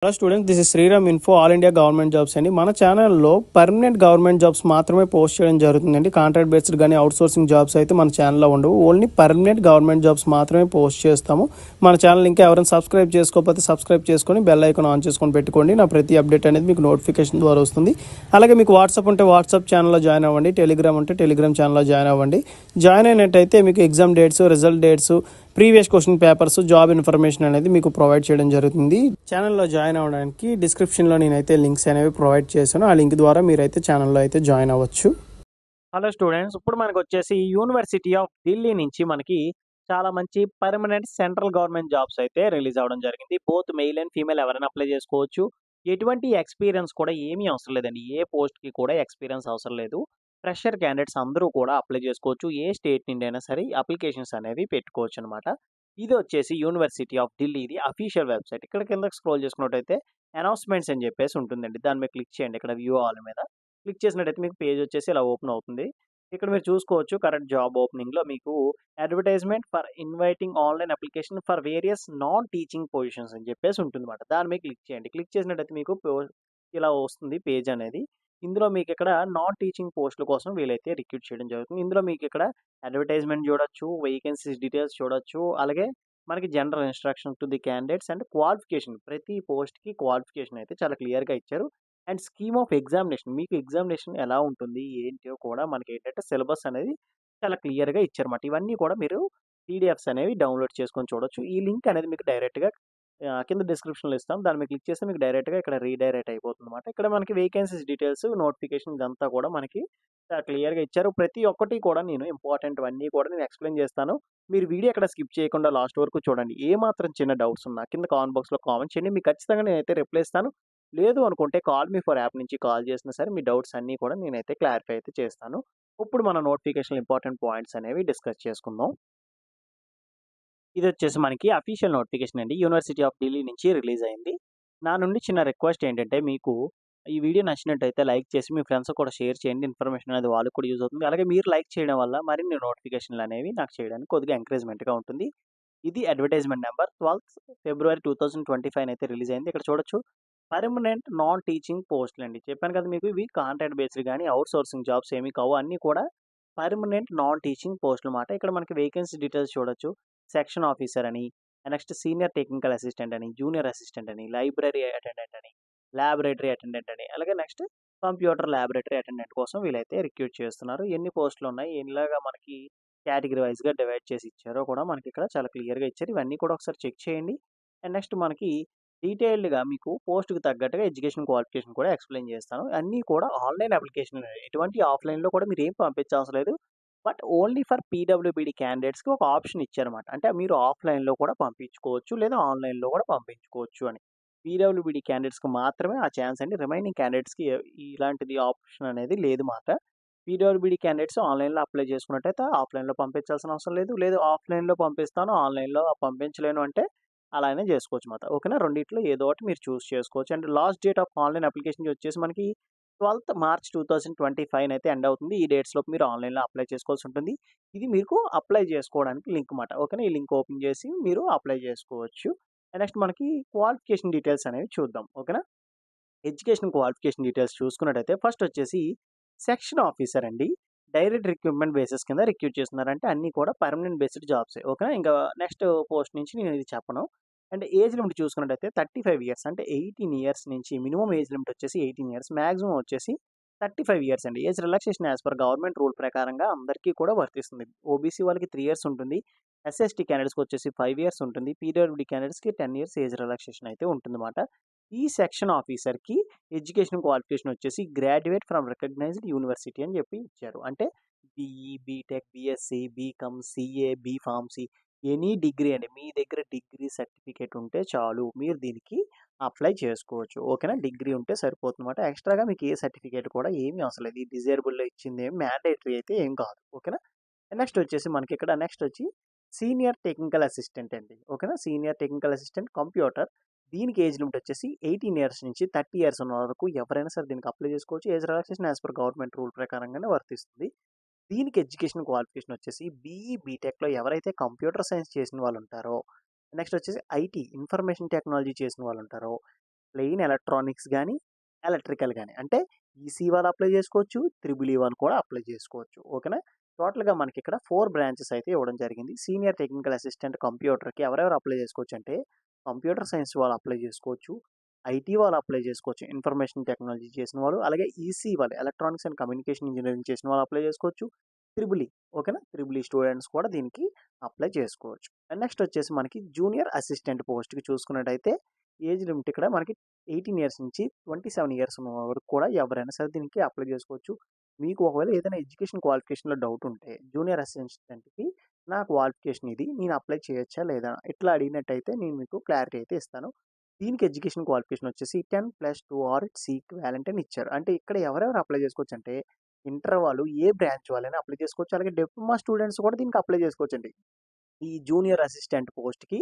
Hello students, this is Sriram info all India government jobs అండి. మన ఛానల్లో పర్మనెంట్ గవర్నమెంట్ జాబ్స్ మాత్రమే పోస్ట్ చేయడం జరుగుతుందండి. కాంట్రాక్ట్ బేస్డ్ కానీ అవుట్ సోర్సింగ్ జాబ్స్ అయితే మన ఛానల్లో ఉండవు. ఓన్లీ పర్మనెంట్ గవర్నమెంట్ జాబ్స్ మాత్రమే పోస్ట్ చేస్తాము. మన ఛానల్ ఇంకా ఎవరైనా సబ్స్క్రైబ్ చేసుకోకపోతే సబ్స్క్రైబ్ చేసుకొని బెల్ ఐకాన్ ఆన్ చేసుకొని పెట్టుకోండి. నా ప్రతి అప్డేట్ అనేది మీకు నోటిఫికేషన్ ద్వారా వస్తుంది. అలాగే మీకు వాట్సాప్ ఉంటే వాట్సాప్ ఛానల్లో జాయిన్ అవ్వండి. టెలిగ్రామ్ ఉంటే టెలిగ్రామ్ ఛానల్లో జాయిన్ అవ్వండి. జాయిన్ అయినట్టయితే మీకు exam dates, result dates, previous question papers, job information అనేది మీకు ప్రొవైడ్ చేయడం జరుగుతుంది. ఛానల్లో జాయిన్ అవ్వడానికి డిస్క్రిప్షన్లో నేనైతే లింక్స్ అనేవి ప్రొవైడ్ చేశాను. ఆ లింక్ ద్వారా మీరైతే ఛానల్లో అయితే జాయిన్ అవ్వచ్చు. హలో స్టూడెంట్స్, ఇప్పుడు మనకు వచ్చేసి యూనివర్సిటీ ఆఫ్ ఢిల్లీ నుంచి మనకి చాలా మంచి పర్మనెంట్ సెంట్రల్ గవర్నమెంట్ జాబ్స్ అయితే రిలీజ్ అవ్వడం జరిగింది. బోత్ మెయిల్ అండ్ ఫీమేల్ ఎవరైనా అప్లై చేసుకోవచ్చు. ఎటువంటి ఎక్స్పీరియన్స్ కూడా ఏమీ అవసరం లేదండి. ఏ పోస్ట్కి కూడా ఎక్స్పీరియన్స్ అవసరం లేదు. ఫ్రెషర్ క్యాండిడేట్స్ అందరూ కూడా అప్లై చేసుకోవచ్చు. ఏ స్టేట్ నుండి అయినా సరే అప్లికేషన్స్ అనేవి పెట్టుకోవచ్చు అనమాట. ఇది వచ్చేసి యూనివర్సిటీ ఆఫ్ ఢిల్లీ, ఇది అఫీషియల్ వెబ్సైట్. ఇక్కడ కిందకి స్క్రోల్ చేసుకున్నట్టయితే అనౌన్స్మెంట్స్ అని చెప్పేసి ఉంటుందండి. దాని మీద క్లిక్ చేయండి. ఇక్కడ వ్యూ ఆల్ మీద క్లిక్ చేసినట్టయితే మీకు పేజ్ వచ్చేసి ఇలా ఓపెన్ అవుతుంది. ఇక్కడ మీరు చూసుకోవచ్చు కరెంట్ జాబ్ ఓపెనింగ్లో మీకు advertisement for inviting online application for various non teaching positions అని చెప్పేసి ఉంటుందన్నమాట. దాని మీద క్లిక్ చేయండి. క్లిక్ చేసినట్టయితే మీకు ఇలా వస్తుంది పేజ్ అనేది. ఇందులో మీకు ఇక్కడ నాన్ టీచింగ్ పోస్టుల కోసం వీలైతే రిక్రూట్ చేయడం జరుగుతుంది. ఇందులో మీకు ఇక్కడ అడ్వర్టైజ్మెంట్ చూడొచ్చు, వేకెన్సీస్ డీటెయిల్స్ చూడొచ్చు, అలాగే మనకి general instruction to the candidates and qualification, ప్రతి పోస్ట్కి క్వాలిఫికేషన్ అయితే చాలా క్లియర్గా ఇచ్చారు. అండ్ స్కీమ్ ఆఫ్ ఎగ్జామినేషన్, మీకు ఎగ్జామినేషన్ ఎలా ఉంటుంది ఏంటో కూడా మనకి ఏంటంటే సిలబస్ అనేది చాలా క్లియర్గా ఇచ్చారన్నమాట. ఇవన్నీ కూడా మీరు పీడిఎఫ్స్ అనేవి డౌన్లోడ్ చేసుకొని చూడొచ్చు. ఈ లింక్ అనేది మీకు డైరెక్ట్గా కింద డిస్క్రిప్షన్లో ఇస్తాం. దాని మీద క్లిక్ చేస్తే మీకు డైరెక్ట్గా ఇక్కడ రీడైరెక్ట్ అయిపోతుందన్నమాట. ఇక్కడ మనకి వేకెన్సీస్ డీటెయిల్స్, నోటిఫికేషన్ ఇదంతా కూడా మనకి క్లియర్గా ఇచ్చారు. ప్రతి ఒక్కటి కూడా నేను ఇంపార్టెంట్ అన్నీ కూడా నేను ఎక్స్ప్లెయిన్ చేస్తాను. మీరు వీడియో ఎక్కడ స్కిప్ చేయకుండా లాస్ట్ వరకు చూడండి. ఏ మాత్రం చిన్న డౌట్స్ ఉన్నా కింద కామెంట్ బాక్స్లో కామెంట్ చేయండి. మీకు ఖచ్చితంగా నేనైతే రిప్లై ఇస్తాను. లేదు అనుకుంటే కాల్ మీ ఫర్ యాప్ నుంచి కాల్ చేసినా సరే మీ డౌట్స్ అన్నీ కూడా నేనైతే క్లారిఫై అయితే చేస్తాను. ఇప్పుడు మన నోటిఫికేషన్ ఇంపార్టెంట్ పాయింట్స్ అనేవి డిస్కస్ చేసుకుందాం. ఇది వచ్చేసి మనకి అఫీషియల్ నోటిఫికేషన్ అండి. యూనివర్సిటీ ఆఫ్ ఢిల్లీ నుంచి రిలీజ్ అయింది. నా నుండి చిన్న రిక్వెస్ట్ ఏంటంటే, మీకు ఈ వీడియో నచ్చినట్టయితే లైక్ చేసి మీ ఫ్రెండ్స్ కూడా షేర్ చేయండి. ఇన్ఫర్మేషన్ అనేది వాళ్ళకి కూడా యూజ్ అవుతుంది. అలాగే మీరు లైక్ చేయడం వల్ల మరిన్ని నోటిఫికేషన్లు అనేవి నాకు చేయడానికి కొద్దిగా ఎంకరేజ్మెంట్గా ఉంటుంది. ఇది అడ్వర్టైజ్మెంట్ నెంబర్ 12th ఫిబ్రవరి 2025 అయితే రిలీజ్ అయింది. ఇక్కడ చూడొచ్చు పర్మనెంట్ నాన్ టీచింగ్ పోస్టులు అండి. చెప్పాను కదా మీకు, ఇవి కాంట్రాక్ట్ బేస్డ్ కానీ అవుట్ సోర్సింగ్ జాబ్స్ ఏమి కావు. అన్నీ కూడా పర్మనెంట్ నాన్ టీచింగ్ పోస్టులు మాట. ఇక్కడ మనకి వేకెన్సీ డీటెయిల్స్ చూడొచ్చు. సెక్షన్ ఆఫీసర్ అని, నెక్స్ట్ సీనియర్ టెక్నికల్ అసిస్టెంట్ అని, జూనియర్ అసిస్టెంట్ అని, లైబ్రరీ అటెండెంట్ అని, ల్యాబొరేటరీ అటెండెంట్ అని, అలాగే నెక్స్ట్ కంప్యూటర్ ల్యాబొరేటరీ అటెండెంట్ కోసం వీళ్ళైతే రిక్రూట్ చేస్తున్నారు. ఎన్ని పోస్టులు ఉన్నాయి, ఇలాగా మనకి కేటగిరీ వైజ్గా డివైడ్ చేసి ఇచ్చారో కూడా మనకి ఇక్కడ చాలా క్లియర్గా ఇచ్చారు. ఇవన్నీ కూడా ఒకసారి చెక్ చేయండి. అండ్ నెక్స్ట్ మనకి డీటెయిల్డ్గా మీకు పోస్ట్కి తగ్గట్టుగా ఎడ్యుకేషన్ క్వాలిఫికేషన్ కూడా ఎక్స్ప్లెయిన్ చేస్తాను. అన్నీ కూడా ఆన్లైన్ అప్లికేషన్, ఎటువంటి ఆఫ్లైన్లో కూడా మీరు ఏం పంపించాల్సిన లేదు. బట్ ఓన్లీ ఫర్ పీడబ్ల్యూబీడీ క్యాండిడేట్స్‌కి ఒక ఆప్షన్ ఇచ్చారన్నమాట. అంటే మీరు ఆఫ్‌లైన్‌లో కూడా పంపించుకోవచ్చు, లేదా ఆన్‌లైన్‌లో కూడా పంపించుకోవచ్చు అని. పీడబ్ల్యూబీడీ క్యాండిడేట్స్‌కి మాత్రమే ఆ ఛాన్స్ అండి. రిమైనింగ్ క్యాండిడేట్స్‌కి ఇలాంటిది ఆప్షన్ అనేది లేదు మాట. పీడబ్ల్యూబీడీ క్యాండిడేట్స్ ఆన్‌లైన్‌లో అప్లై చేసుకున్నట్టయితే ఆఫ్‌లైన్‌లో పంపించాల్సిన అవసరం లేదు. లేదు ఆఫ్‌లైన్‌లో పంపిస్తాను, ఆన్‌లైన్‌లో పంపించలేను అంటే అలానే చేసుకోవచ్చు మాట. ఓకేనా? రెండిట్లో ఏదో ఒకటి మీరు చూస్ చేసుకోవచ్చు. And last date of online application వచ్చేసి మనకి 12th మార్చ్ 2025 అయితే ఎండ్ అవుతుంది. ఈ డేట్స్‌లోపు మీరు ఆన్‌లైన్‌లో అప్లై చేసుకోవాల్సి ఉంటుంది. ఇది మీకు అప్లై చేసుకోవడానికి లింక్ మాట. ఓకేనా? ఈ లింక్ ఓపెన్ చేసి మీరు అప్లై చేసుకోవచ్చు. నెక్స్ట్ మనకి క్వాలిఫికేషన్ డీటెయిల్స్ అనేవి చూద్దాం. ఓకేనా? ఎడ్యుకేషన్ క్వాలిఫికేషన్ డీటెయిల్స్ చూసుకున్నట్టయితే ఫస్ట్ వచ్చేసి సెక్షన్ ఆఫీసర్ అండి. డైరెక్ట్ రిక్రూట్మెంట్ బేసిస్ కింద రిక్రూట్ చేస్తున్నారు. అంటే అన్నీ కూడా పర్మనెంట్ బేస్డ్ జాబ్సే. ఓకేనా? ఇంకా నెక్స్ట్ పోస్ట్ నుంచి నేను ఇది చెప్పను. అండ్ ఏజ్ లిమిట్ చూసుకున్నట్టయితే 35 ఇయర్స్, అంటే 18 ఇయర్స్ నుంచి మినిమం ఏజ్ లిమిట్ వచ్చేసి 18 ఇయర్స్, మాక్సిమం వచ్చేసి 35 ఇయర్స్ అండి. Age relaxation as per government rule ప్రకారంగా అందరికీ కూడా వర్తిస్తుంది. ఓబీసీ వాళ్ళకి 3 ఇయర్స్ ఉంటుంది. ఎస్ఎస్టీ క్యాండిడేట్స్‌కి వచ్చేసి 5 ఇయర్స్ ఉంటుంది. పీడబ్ల్యూడీ క్యాండిడేట్స్‌కి 10 ఇయర్స్ ఏజ్ రిలాక్సేషన్ అయితే ఉంటుందన్నమాట. ఈ సెక్షన్ ఆఫీసర్‌కి ఎడ్యుకేషన్ క్వాలిఫికేషన్ వచ్చేసి గ్రాడ్యుయేట్ ఫ్రమ్ రికగ్నైజ్డ్ యూనివర్సిటీ అని చెప్పి ఇచ్చారు. అంటే BE, BTech, BSc, BCom, CA, B Pharmacy, any degree అండి. మీ దగ్గర డిగ్రీ సర్టిఫికేట్ ఉంటే చాలు, మీరు దీనికి అప్లై చేసుకోవచ్చు. ఓకేనా? డిగ్రీ ఉంటే సరిపోతుందన్నమాట. ఎక్స్ట్రాగా మీకు ఏ సర్టిఫికేట్ కూడా ఏమీ అవసరం లేదు. ఈ డిజేబుల్‌లో ఇచ్చింది ఏమి మ్యాండేటరీ అయితే ఏం కాదు. ఓకేనా? నెక్స్ట్ వచ్చేసి మనకి ఇక్కడ నెక్స్ట్ వచ్చి సీనియర్ టెక్నికల్ అసిస్టెంట్ అండి. ఓకేనా? Senior technical assistant computer. దీనికి ఏజ్ లిమిట్ వచ్చేసి 18 ఇయర్స్ నుంచి 30 ఇయర్స్ ఉన్న వరకు ఎవరైనా సరే దీనికి అప్లై చేసుకోవచ్చు. Age relaxation as per government rule ప్రకారంగానే వర్తిస్తుంది. దీనికి ఎడ్యుకేషన్ క్వాలిఫికేషన్ వచ్చేసి బీఈ, బీటెక్‌లో ఎవరైతే కంప్యూటర్ సైన్స్ చేసిన వాళ్ళు ఉంటారో, నెక్స్ట్ వచ్చేసి ఐటీ ఇన్ఫర్మేషన్ టెక్నాలజీ చేసిన వాళ్ళు ఉంటారో, ప్లెయిన్ ఎలక్ట్రానిక్స్ గానీ, ఎలక్ట్రికల్ గానీ. అంటే ఈసీ వాళ్ళు అప్లై చేసుకోవచ్చు. త్రిబుల్ ఈ వాళ్ళు కూడా అప్లై చేసుకోవచ్చు. ఓకేనా? టోటల్‌గా మనకిక్కడ 4 బ్రాంచెస్ అయితే ఇవ్వడం జరిగింది. సీనియర్ టెక్నికల్ అసిస్టెంట్ కంప్యూటర్‌కి ఎవరెవరు అప్లై చేసుకోవచ్చంటే, కంప్యూటర్ సైన్స్ వాళ్ళు అప్లై చేసుకోవచ్చు. ఐటీ వాళ్ళు అప్లై చేసుకోవచ్చు. ఇన్ఫర్మేషన్ టెక్నాలజీ చేసిన వాళ్ళు. అలాగే ఈసీ వాళ్ళు ఎలక్ట్రానిక్స్ అండ్ కమ్యూనికేషన్ ఇంజినీరింగ్ చేసిన వాళ్ళు అప్లై చేసుకోవచ్చు. త్రిబుల్ ఈ ఓకేనా? త్రిబుల్ ఈ స్టూడెంట్స్ కూడా దీనికి అప్లై చేసుకోవచ్చు. అండ్ నెక్స్ట్ వచ్చేసి మనకి జూనియర్ అసిస్టెంట్ పోస్ట్‌కి చూసుకున్నట్టయితే ఏజ్ లిమిట్ ఇక్కడ మనకి 18 ఇయర్స్ నుంచి 27 ఇయర్స్ ఉన్న వరకు కూడా ఎవరైనా సరే దీనికి అప్లై చేసుకోవచ్చు. మీకు ఒకవేళ ఏదైనా ఎడ్యుకేషన్ క్వాలిఫికేషన్‌లో డౌట్ ఉంటే జూనియర్ అసిస్టెంట్‌కి నా క్వాలిఫికేషన్ ఇది. నేను అప్లై చేయొచ్చా లేదా? ఇట్లా అడిగినట్టయితే నేను మీకు క్లారిటీ అయితే ఇస్తాను. దీనికి ఎడ్యుకేషన్ క్వాలిఫికేషన్ వచ్చేసి 10+2 ఆర్ ఇట్స్ ఈక్వాలెంట్ అని ఇచ్చారు. అంటే ఇక్కడ ఎవరెవరు అప్లై చేసుకోవచ్చంటే ఇంటర్ వాళ్ళు ఏ బ్రాంచ్ వాళ్ళైనా అప్లై చేసుకోవచ్చు. అలాగే డిప్లొమా స్టూడెంట్స్ కూడా దీనికి అప్లై చేసుకోవచ్చండి. ఈ జూనియర్ అసిస్టెంట్ పోస్ట్‌కి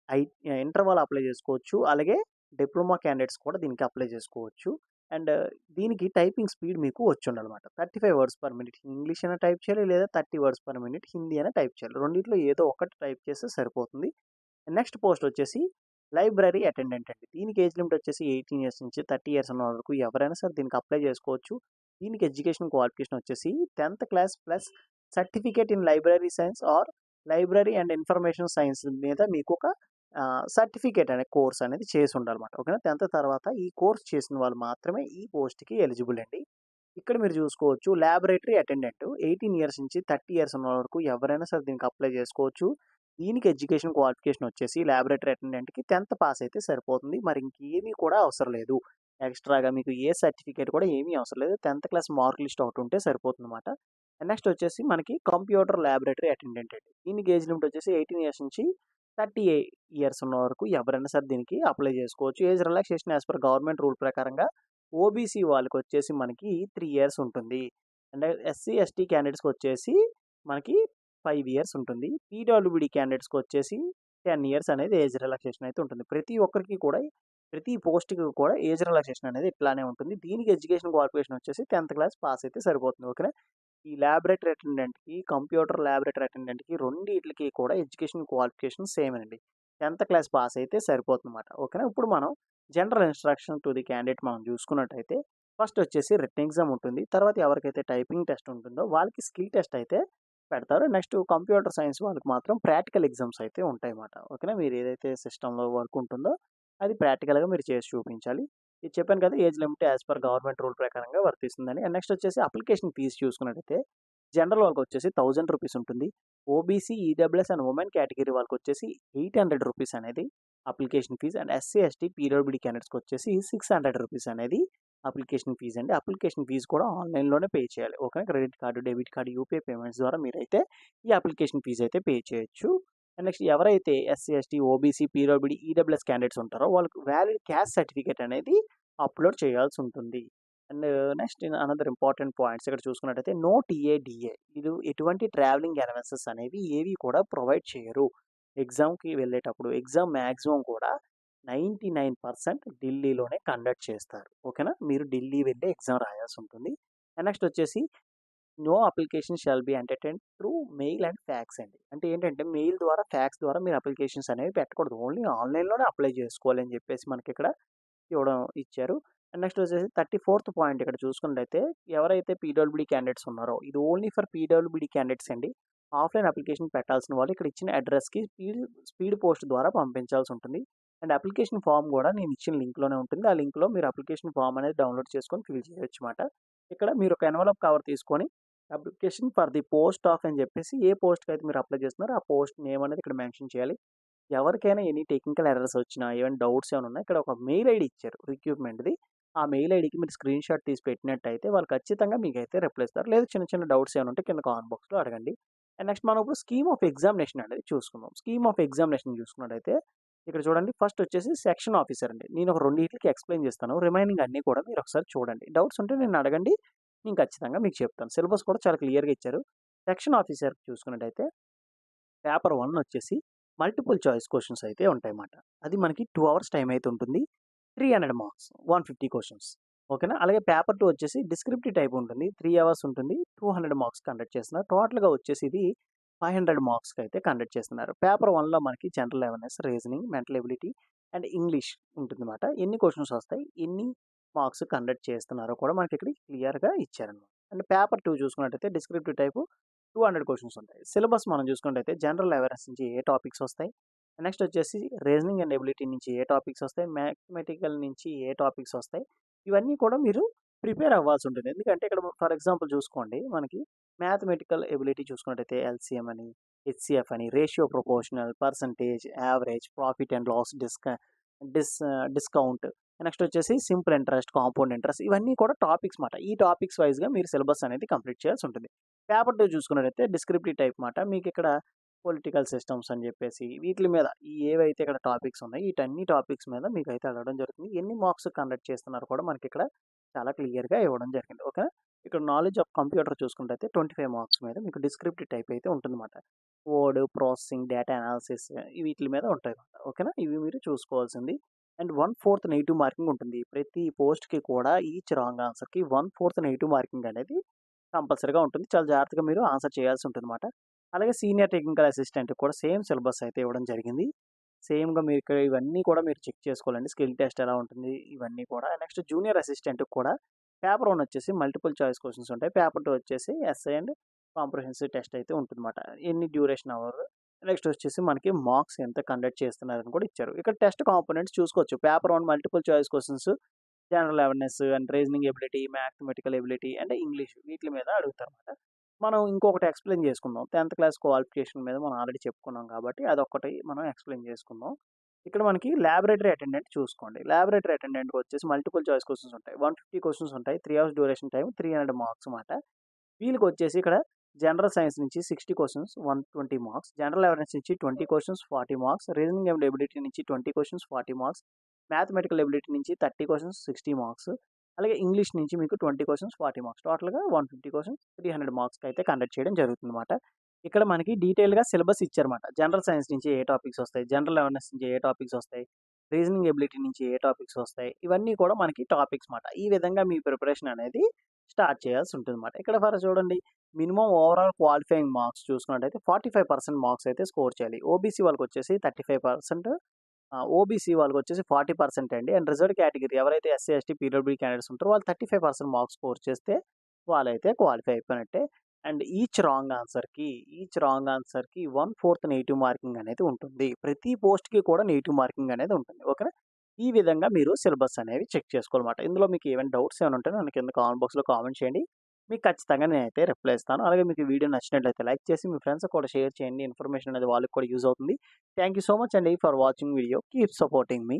ఐ ఇంటర్ వాళ్ళు అప్లై చేసుకోవచ్చు. అలాగే డిప్లొమా క్యాండిడేట్స్ కూడా దీనికి అప్లై చేసుకోవచ్చు. అండ్ దీనికి టైపింగ్ స్పీడ్ మీకు వచ్చుండాలన్నమాట. 35 వర్డ్స్ పర్ మినిట్ ఇంగ్లీష్ అయినా టైప్ చేయాలి. లేదా 30 వర్డ్స్ పర్ మినిట్ హిందీ అయినా టైప్ చేయాలి. రెండిట్లో ఏదో ఒకటి టైప్ చేస్తే సరిపోతుంది. నెక్స్ట్ పోస్ట్ వచ్చేసి లైబ్రరీ అటెండెంట్ అండి. దీనికి ఏజ్ లిమిట్ వచ్చేసి 18 ఇయర్స్ నుంచి 30 ఇయర్స్ ఉన్న వరకు ఎవరైనా సరే దీనికి అప్లై చేసుకోవచ్చు. దీనికి ఎడ్యుకేషన్ క్వాలిఫికేషన్ వచ్చేసి 10th class plus certificate in library science or library and information science మీద మీకు ఒక సర్టిఫికేట్ అనే కోర్స్ అనేది చేసి ఉండాలన్నమాట. ఓకేనా? 10th తర్వాత ఈ కోర్స్ చేసిన వాళ్ళు మాత్రమే ఈ పోస్ట్‌కి ఎలిజిబుల్ అండి. ఇక్కడ మీరు చూసుకోవచ్చు లాబొరేటరీ అటెండెంట్ 18 ఇయర్స్ నుంచి 30 ఇయర్స్ ఉన్న వరకు ఎవరైనా సరే దీనికి అప్లై చేసుకోవచ్చు. దీనికి ఎడ్యుకేషన్ క్వాలిఫికేషన్ వచ్చేసి లాబొరేటరీ అటెండెంట్‌కి 10th పాస్ అయితే సరిపోతుంది. మరి ఇంకేమీ కూడా అవసరం లేదు. ఎక్స్‌ట్రాగా మీకు ఏ సర్టిఫికేట్ కూడా ఏమీ అవసరం లేదు. 10th క్లాస్ మార్క్ లిస్ట్ ఒకటి ఉంటే సరిపోతుందన్నమాట. నెక్స్ట్ వచ్చేసి మనకి కంప్యూటర్ లాబొరేటరీ అటెండెంట్ అండి. దీనికి ఏజ్ లిమిట్ వచ్చేసి 18 ఇయర్స్ నుంచి 30 ఇయర్స్ ఉన్న వరకు ఎవరైనా సరే దీనికి అప్లై చేసుకోవచ్చు. Age relaxation as per government rule ప్రకారంగా ఓబీసీ వాళ్ళకొచ్చేసి మనకి 3 ఇయర్స్ ఉంటుంది. అండ్ ఎస్సీ, ఎస్టీ క్యాండిడేట్స్‌కొచ్చేసి మనకి 5 ఇయర్స్ ఉంటుంది. పీడబ్ల్యూబీడీ క్యాండిడేట్స్‌కొచ్చేసి 10 ఇయర్స్ అనేది ఏజ్ రిలాక్సేషన్ అయితే ఉంటుంది. ప్రతి ఒక్కరికి కూడా ప్రతి పోస్ట్‌కి కూడా ఏజ్ రిలాక్సేషన్ అనేది ఇట్లానే ఉంటుంది. దీనికి ఎడ్యుకేషన్ క్వాలిఫికేషన్ వచ్చేసి 10th క్లాస్ పాస్ అయితే సరిపోతుంది. ఓకేనా? ఈ లాబొరేటరీ అటెండెంట్‌కి, కంప్యూటర్ లాబొరేటరీ అటెండెంట్‌కి రెండిట్లకి కూడా ఎడ్యుకేషన్ క్వాలిఫికేషన్ సేమేనండి. 10th క్లాస్ పాస్ అయితే సరిపోతుందన్నమాట. ఓకేనా? ఇప్పుడు మనం general instruction to the candidate మనం చూసుకున్నట్టయితే ఫస్ట్ వచ్చేసి రిటన్ ఎగ్జామ్ ఉంటుంది. తర్వాత ఎవరికైతే టైపింగ్ టెస్ట్ ఉంటుందో వాళ్ళకి స్కిల్ టెస్ట్ అయితే పెడతారు. నెక్స్ట్ కంప్యూటర్ సైన్స్ వాళ్ళకి మాత్రం ప్రాక్టికల్ ఎగ్జామ్స్ అయితే ఉంటాయన్నమాట. ఓకేనా? మీరు ఏదైతే సిస్టమ్‌లో వర్క్ ఉంటుందో అది ప్రాక్టికల్‌గా మీరు చేసి చూపించాలి. ఇది చెప్పాను కదా! Age limit as per government rule ప్రకారంగా వర్తిస్తుందని. అండ్ నెక్స్ట్ వచ్చేసి అప్లికేషన్ ఫీస్ చూసుకున్నట్టయితే జనరల్ వాళ్ళకొచ్చేసి రూ. 1000 ఉంటుంది. OBC, EWS and women category వాళ్ళకొచ్చేసి రూ. 800 అనేది application fees. And SC, ST, PWD క్యాండిడేట్స్‌కొచ్చేసి రూ. 600 అనేది అప్లికేషన్ ఫీజ్ అండి. అప్లికేషన్ ఫీజ్ కూడా ఆన్‌లైన్‌లోనే పే చేయాలి. ఓకేనా? Credit card, debit card, UPI payments ద్వారా మీరైతే ఈ అప్లికేషన్ ఫీజ్ అయితే పే చేయొచ్చు. అండ్ నెక్స్ట్ ఎవరైతే SC, ST, OBC, PWD, EWS candidates ఉంటారో వాళ్ళకి వాలిడ్ క్యాస్ట్ సర్టిఫికేట్ అనేది అప్‌లోడ్ చేయాల్సి ఉంటుంది. And next another important points ఇక్కడ చూసుకున్నట్టయితే నో టీఏ, ఇది ఎటువంటి ట్రావెలింగ్ అలవెన్సెస్ అనేవి ఏవి కూడా ప్రొవైడ్ చేయరు. ఎగ్జామ్‌కి వెళ్ళేటప్పుడు ఎగ్జామ్ మాక్సిమం కూడా 99% ఢిల్లీలోనే కండక్ట్ చేస్తారు. ఓకేనా? మీరు ఢిల్లీ వెళ్లి ఎగ్జామ్ రాయాల్సి ఉంటుంది. అండ్ నెక్స్ట్ వచ్చేసి no application shall be entertained through mail and fax అండి. అంటే ఏంటంటే మెయిల్ ద్వారా, ఫ్యాక్స్ ద్వారా మీరు అప్లికేషన్స్ అనేవి పెట్టకూడదు. ఓన్లీ ఆన్‌లైన్‌లోనే అప్లై చేసుకోవాలి అని చెప్పేసి మనకిక్కడ ఇచ్చారు. అండ్ నెక్స్ట్ వచ్చేసి 34th పాయింట్ ఇక్కడ చూసుకున్నట్టయితే ఎవరైతే పీడబ్ల్యూడీ క్యాండిడేట్స్ ఉన్నారో ఇది ఓన్లీ ఫర్ పీడబ్ల్యూడీ క్యాండిడేట్స్ అండి. ఆఫ్‌లైన్ అప్లికేషన్ పెట్టాల్సిన వాళ్ళు ఇక్కడ ఇచ్చిన అడ్రస్‌కి స్పీడ్ పోస్ట్ ద్వారా పంపించాల్సి ఉంటుంది. అండ్ అప్లికేషన్ ఫార్మ్ కూడా నేను ఇచ్చిన లింక్‌లోనే ఉంటుంది. ఆ లింక్‌లో మీరు అప్లికేషన్ ఫార్మ్ అనేది డౌన్‌లోడ్ చేసుకొని ఫిల్ చేయొచ్చన్నమాట. ఇక్కడ మీరు ఒక ఎన్వలప్ కవర్ తీసుకొని application for the post of అని చెప్పేసి ఏ పోస్ట్‌కి అయితే మీరు అప్లై చేస్తున్నారో ఆ పోస్ట్ నేమ్ అనేది ఇక్కడ మెన్షన్ చేయాలి. ఎవరికైనా ఎనీ టెక్నికల్ ఎర్రర్స్ వచ్చినా, ఏమైనా డౌట్స్ ఏమైనా ఉన్నా ఇక్కడ ఒక మెయిల్ ఐడీ ఇచ్చారు రిక్రూట్‌మెంట్‌ది. ఆ మెయిల్ ఐడీకి మీరు స్క్రీన్‌షాట్ తీసి పెట్టినట్టయితే వాళ్ళు ఖచ్చితంగా మీకైతే రిప్లై ఇస్తారు. లేదా చిన్న చిన్న డౌట్స్ ఏమైనా ఉంటే కింద కామెంట్ బాక్స్‌లో అడగండి. అండ్ నెక్స్ట్ మనం ఇప్పుడు స్కీమ్ ఆఫ్ ఎగ్జామినేషన్ అనేది చూసుకుందాం. స్కీమ్ ఆఫ్ ఎగ్జామినేషన్ చూసుకున్నట్టయితే ఇక్కడ చూడండి ఫస్ట్ వచ్చేసి సెక్షన్ ఆఫీసర్ అండి. నేను ఒక రెండిట్లకి ఎక్స్‌ప్లెయిన్ చేస్తాను. రిమైనింగ్ అన్నీ కూడా మీరు ఒకసారి చూడండి. డౌట్స్ ఉంటే నన్ను అడగండి. నేను ఖచ్చితంగా మీకు చెప్తాను. సిలబస్ కూడా చాలా క్లియర్‌గా ఇచ్చారు. సెక్షన్ ఆఫీసర్ చూసుకున్నట్టయితే పేపర్ 1 వచ్చేసి మల్టిపుల్ చాయిస్ క్వెషన్స్ అయితే ఉంటాయన్నమాట. అది మనకి 2 అవర్స్ టైం అయితే ఉంటుంది. 300 మార్క్స్ 150 క్వెషన్స్. ఓకేనా? అలాగే పేపర్ 2 వచ్చేసి డిస్క్రిప్టివ్ టైప్ ఉంటుంది. 3 అవర్స్ ఉంటుంది. 200 మార్క్స్ కండక్ట్ చేస్తున్నారు. టోటల్‌గా వచ్చేసి ఇది 500 మార్క్స్‌కి అయితే కండక్ట్ చేస్తున్నారు. పేపర్ 1లో మనకి general awareness, reasoning, mental ability, and English ఉంటుందన్నమాట. ఎన్ని క్వెషన్స్ వస్తాయి, ఎన్ని మార్క్స్ కండక్ట్ చేస్తున్నారో కూడా మనకి ఇక్కడ క్లియర్‌గా ఇచ్చారన్నమాట. అండ్ పేపర్ 2 చూసుకున్నట్టయితే డిస్క్రిప్టివ్ టైపు 200 క్వెషన్స్ ఉంటాయి. సిలబస్ మనం చూసుకున్నట్టయితే జనరల్ అవేర్‌నెస్ నుంచి ఏ టాపిక్స్ వస్తాయి. నెక్స్ట్ వచ్చేసి రీజనింగ్ అండ్ ఎబిలిటీ నుంచి ఏ టాపిక్స్ వస్తాయి. మ్యాథమెటికల్ నుంచి ఏ టాపిక్స్ వస్తాయి. ఇవన్నీ కూడా మీరు ప్రిపేర్ అవ్వాల్సి ఉంటుంది. ఎందుకంటే ఇక్కడ ఫర్ ఎగ్జాంపుల్ చూసుకోండి మనకి మ్యాథమెటికల్ ఎబిలిటీ చూసుకున్నట్టయితే ఎల్‌సీఎం అని, హెచ్‌సీఎఫ్ అని, ratio proportional, percentage, average, profit and loss, dis discount, next వచ్చేసి సింపుల్ ఇంట్రెస్ట్, కాంపౌండ్ ఇంట్రెస్ట్ ఇవన్నీ కూడా టాపిక్స్ మాట. ఈ టాపిక్స్ వైస్‌గా మీరు సిలబస్ అనేది కంప్లీట్ చేయాల్సి ఉంటుంది. పేపర్ 2 చూసుకున్నట్టయితే డిస్క్రిప్టివ్ టైప్ మాట. మీకు ఇక్కడ పొలిటికల్ సిస్టమ్స్ అని చెప్పేసి వీటిల మీద ఈ ఏవైతే ఇక్కడ టాపిక్స్ ఉన్నాయో వీటన్ని టాపిక్స్ మీద మీకైతే అడగడం జరుగుతుంది. ఎన్ని మార్క్స్ కండక్ట్ చేస్తున్నారు కూడా మనకి ఇక్కడ చాలా క్లియర్‌గా ఇవ్వడం జరిగింది. ఓకేనా. ఇక్కడ నాలెడ్జ్ ఆఫ్ కంప్యూటర్ చూసుకున్నట్టయితే 25 మార్క్స్ మీద మీకు డిస్క్రిప్టివ్ టైప్ అయితే ఉంటుందన్నమాట. వర్డ్ ప్రాసెసింగ్, డేటా అనాలిసిస్ వీటిల మీద ఉంటాయన్నమాట. ఓకేనా. ఇవి మీరు చూసుకోవాల్సింది. అండ్ 1/4 నెగెటివ్ మార్కింగ్ ఉంటుంది. ప్రతి పోస్ట్‌కి కూడా ఈచ్ రాంగ్ ఆన్సర్‌కి 1/4 నెగెటివ్ మార్కింగ్ అనేది కంపల్సరీగా ఉంటుంది. చాలా జాగ్రత్తగా మీరు ఆన్సర్ చేయాల్సి ఉంటుందన్నమాట. అలాగే సీనియర్ టెక్నికల్ అసిస్టెంట్‌కి కూడా సేమ్ సిలబస్ అయితే ఇవ్వడం జరిగింది. సేమ్‌గా మీరు ఇక్కడ ఇవన్నీ కూడా మీరు చెక్ చేసుకోవాలండి. స్కిల్ టెస్ట్ ఎలా ఉంటుంది ఇవన్నీ కూడా. నెక్స్ట్ జూనియర్ అసిస్టెంట్‌కి కూడా పేపర్ 1 వచ్చేసి మల్టిపుల్ చాయిస్ క్వెషన్స్ ఉంటాయి. పేపర్ 2 వచ్చేసి ఎస్ఐ అండ్ కాంప్రిహెన్సివ్ టెస్ట్ అయితే ఉంటుందన్నమాట. ఎన్ని డ్యూరేషన్ అవర్, నెక్స్ట్ వచ్చేసి మనకి మార్క్స్ ఎంత కండక్ట్ చేస్తున్నారని కూడా ఇచ్చారు. ఇక్కడ టెస్ట్ కాంపోనెంట్స్ చూసుకోవచ్చు. Paper 1 multiple choice questions, general awareness and reasoning ability, mathematical ability and English వీట్లి మీద అడుగుతారన్నమాట. మనం ఇంకొకటి ఎక్స్‌ప్లెయిన్ చేసుకుందాం. 10థ్ క్లాస్ క్వాలిఫికేషన్ మీద మనం ఆల్రెడీ చెప్పుకున్నాం కాబట్టి అదొక్కటి మనం ఎక్స్‌ప్లెయిన్ చేసుకుందాం. ఇక్కడ మనకి లాబొరేటరీ అటెండెంట్ చూసుకోండి. లాబొరేటరీ అటెండెంట్‌కి వచ్చేసి మల్టిపుల్ చాయిస్ క్వెషన్స్ ఉంటాయి. 150 క్వెషన్స్ ఉంటాయి. 3 అవర్స్ డ్యూరేషన్ టైమ్, 300 మార్క్స్ మాట. వీళ్ళకొచ్చేసి ఇక్కడ జనరల్ సైన్స్ నుంచి 60 క్వెషన్స్ 120 మార్క్స్, జనరల్ అవేర్‌నెస్ నుంచి 20 questions 40 marks, reasoning and ability నుంచి 20 క్వెషన్స్ 40 మార్క్స్, మ్యాథమెటికల్ ఎబిలిటీ నుంచి 30 క్వెషన్స్ 60 మార్క్స్, అలాగే ఇంగ్లీష్ నుంచి మీకు 20 క్వెషన్స్ 40 మార్క్స్. టోటల్‌గా 150 క్వెషన్స్ 300 మార్క్స్‌కి అయితే కండక్ట్ చేయడం జరుగుతుందన్నమాట. ఇక్కడ మనకి డీటెయిల్‌గా సిలబస్ ఇచ్చారన్నమాట. జనరల్ సైన్స్ నుంచి ఏ టాపిక్స్ వస్తాయి, జనరల్ అవేర్‌నెస్ నుంచి ఏ టాపిక్స్ వస్తాయి, రీజనింగ్ ఎబిలిటీ నుంచి ఏ టాపిక్స్ వస్తాయి, ఇవన్నీ కూడా మనకి టాపిక్స్ మాట. ఈ విధంగా మీ ప్రిపరేషన్ అనేది స్టార్ట్ చేయాల్సి ఉంటుందన్నమాట. ఇక్కడ చూడండి మినిమమ్ ఓవరాల్ క్వాలిఫైయింగ్ మార్క్స్ చూసుకున్నట్టయితే 45% మార్క్స్ అయితే స్కోర్ చేయాలి. ఓబీసీ వాళ్ళకొచ్చేసి 35%, ఓబీసీ వాళ్ళకొచ్చేసి 40% అండి. అండ్ రిజర్వ్డ్ కేటగిరీ ఎవరైతే ఎస్సీ, ఎస్టీ, పీడబ్ల్యూడీ క్యాండిడేట్స్ ఉంటారో వాళ్ళు 35% మార్క్స్ స్కోర్ చేస్తే వాళ్ళైతే క్వాలిఫై అయిపోయినట్టే. అండ్ ఈచ్ రాంగ్ ఆన్సర్‌కి 1/4 నెగెటివ్ మార్కింగ్ అనేది ఉంటుంది. ప్రతి పోస్ట్‌కి కూడా నెగెటివ్ మార్కింగ్ అనేది ఉంటుంది. ఓకేనా. ఈ విధంగా మీరు సిలబస్ అనేవి చెక్ చేసుకోవాలన్నమాట. ఇందులో మీకు ఏమైనా డౌట్స్ ఏమైనా ఉంటే నన్ను కింద కామెంట్ బాక్స్‌లో కామెంట్ చేయండి. మీకు ఖచ్చితంగా నేనైతే రిప్లై ఇస్తాను. అలాగే మీకు ఈ వీడియో నచ్చినట్లయితే లైక్ చేసి మీ ఫ్రెండ్స్‌కి కూడా షేర్ చేయండి. ఇన్ఫర్మేషన్ అనేది వాళ్ళకి కూడా యూజ్ అవుతుంది. థాంక్ యూ సో మచ్ అండి for watching video. Keep supporting me.